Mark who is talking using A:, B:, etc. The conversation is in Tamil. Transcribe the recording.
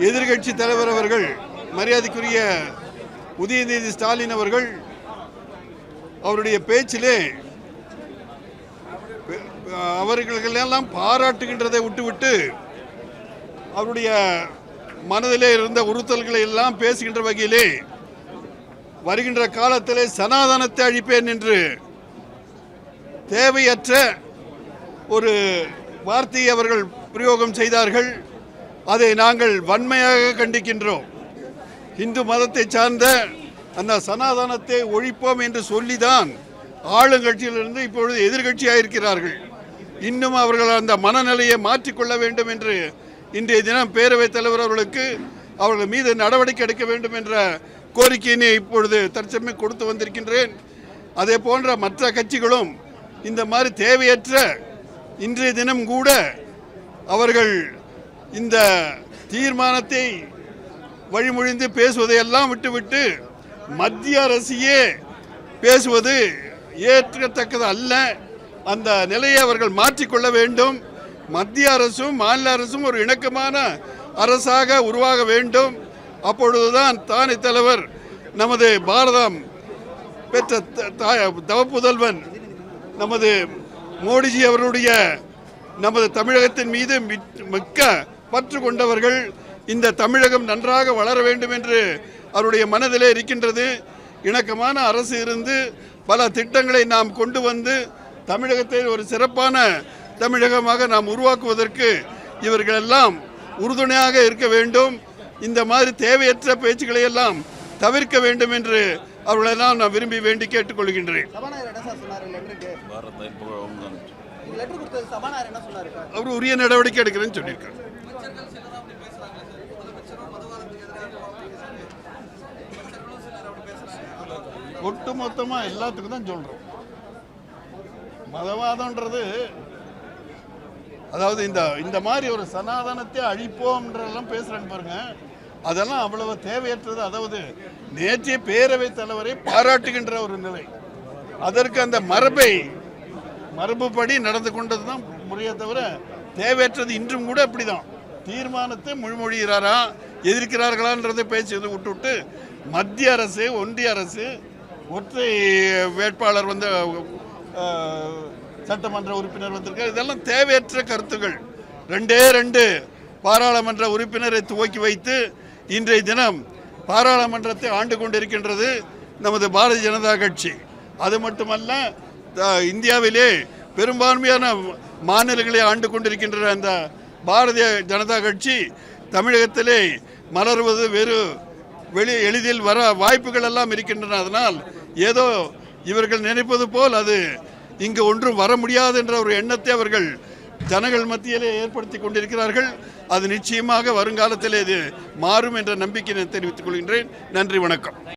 A: எதிர்கட்சி தலைவர் அவர்கள் மரியாதைக்குரிய உதயநிதி ஸ்டாலின் அவர்கள் அவருடைய பேச்சிலே அவர்களெல்லாம் பாராட்டுகின்றதை விட்டுவிட்டு அவருடைய மனதிலே இருந்த உறுத்தல்களை எல்லாம் பேசுகின்ற வகையிலே வருகின்ற காலத்திலே சனாதனத்தை அழிப்பேன் என்று தேவையற்ற ஒரு வார்த்தையை அவர்கள் பிரயோகம் செய்தார்கள். அதை நாங்கள் வன்மையாக கண்டிக்கின்றோம். இந்து மதத்தை சார்ந்த அந்த சனாதனத்தை ஒழிப்போம் என்று சொல்லிதான் ஆளுங்கட்சியிலிருந்து இப்பொழுது எதிர்கட்சியாக இருக்கிறார்கள். இன்னும் அவர்கள் அந்த மனநிலையை மாற்றிக்கொள்ள வேண்டும் என்று இன்றைய தினம் பேரவைத் தலைவர் அவர்கள் மீது நடவடிக்கை எடுக்க வேண்டும் என்ற கோரிக்கையினை இப்பொழுது தற்சமயம் கொடுத்து வந்திருக்கின்றேன். அதே போன்ற மற்ற கட்சிகளும் இந்த மாதிரி தேவையற்ற இன்றைய தினம் கூட அவர்கள் இந்த தீர்மானத்தை வழிமொழிந்து பேசுவதையெல்லாம் விட்டுவிட்டு மத்திய அரசையே பேசுவது ஏற்கத்தக்கது அல்ல. அந்த நிலையை அவர்கள் மாற்றிக்கொள்ள வேண்டும். மத்திய அரசும் மாநில அரசும் ஒரு இணக்கமான அரசாக உருவாக வேண்டும். அப்பொழுதுதான் தானே தலைவர் நமது பாரதம் பெற்ற தவப்புதல்வன் நமது மோடிஜி அவர்களுடைய நமது தமிழகத்தின் மீது மிக்க பற்று கொண்டவர்கள். இந்த தமிழகம் நன்றாக வளர வேண்டும் என்று அவருடைய மனதிலே இருக்கின்றது. இணக்கமான அரசு இருந்து பல திட்டங்களை நாம் கொண்டு வந்து தமிழகத்தை ஒரு சிறப்பான தமிழகமாக நாம் உருவாக்குவதற்கு இவர்களெல்லாம் உறுதுணையாக இருக்க வேண்டும். இந்த மாதிரி தேவையற்ற பேச்சுக்களை எல்லாம் தவிர்க்க வேண்டும் என்று அவர்களெல்லாம் நான் விரும்பி வேண்டி கேட்டுக்கொள்கின்றேன். அவர் உரிய நடவடிக்கை எடுக்கிறேன்னு சொல்லியிருக்காரு. ஒட்டுமொத்தமா எல்லாத்துக்கும் தான் சொல்றோம். மதவாதம்ன்றது அதாவது இந்த மாதிரி ஒரு சனாதனத்தை அழிப்போம்ன்றதெல்லாம் பேசுறாங்க பாருங்க, அதெல்லாம் அவ்வளவு தேவையற்றது. அதாவது நேற்றைய பேரவைத் தலைவரை பாராட்டுகின்ற ஒரு நிலை, அதற்கு அந்த மரபுப்படி நடந்து கொண்டது தான் முறையை தவிர தேவையற்றது. இன்றும் கூட அப்படிதான் தீர்மானத்தை முன்மொழிகிறாரா எதிர்க்கிறார்களான்றதை பேசி விட்டுவிட்டு மத்திய அரசு ஒன்றிய அரசு ஒற்றை வேட்பாளர் வந்து சட்டமன்ற உறுப்பினர் வந்திருக்கார். இதெல்லாம் தேவையற்ற கருத்துக்கள். 2 பாராளுமன்ற உறுப்பினரை துவக்கி வைத்து இன்றைய தினம் பாராளுமன்றத்தை ஆண்டு கொண்டிருக்கின்றது நமது பாரதிய ஜனதா கட்சி. அது மட்டுமல்ல, இந்தியாவிலே பெரும்பான்மையான மாநிலங்களை ஆண்டு கொண்டிருக்கின்ற அந்த பாரதிய ஜனதா கட்சி தமிழகத்திலே மலர்வது எளிதில் வர வாய்ப்புகள் எல்லாம் இருக்கின்றன. அதனால் ஏதோ இவர்கள் நினைப்பது போல் அது இங்கு ஒன்றும் வர முடியாது என்ற ஒரு எண்ணத்தை அவர்கள் ஜனங்கள் மத்தியிலே ஏற்படுத்தி கொண்டிருக்கிறார்கள். அது நிச்சயமாக வருங்காலத்திலே இது மாறும் என்ற நம்பிக்கையை தெரிவித்துக் கொள்கின்றேன். நன்றி, வணக்கம்.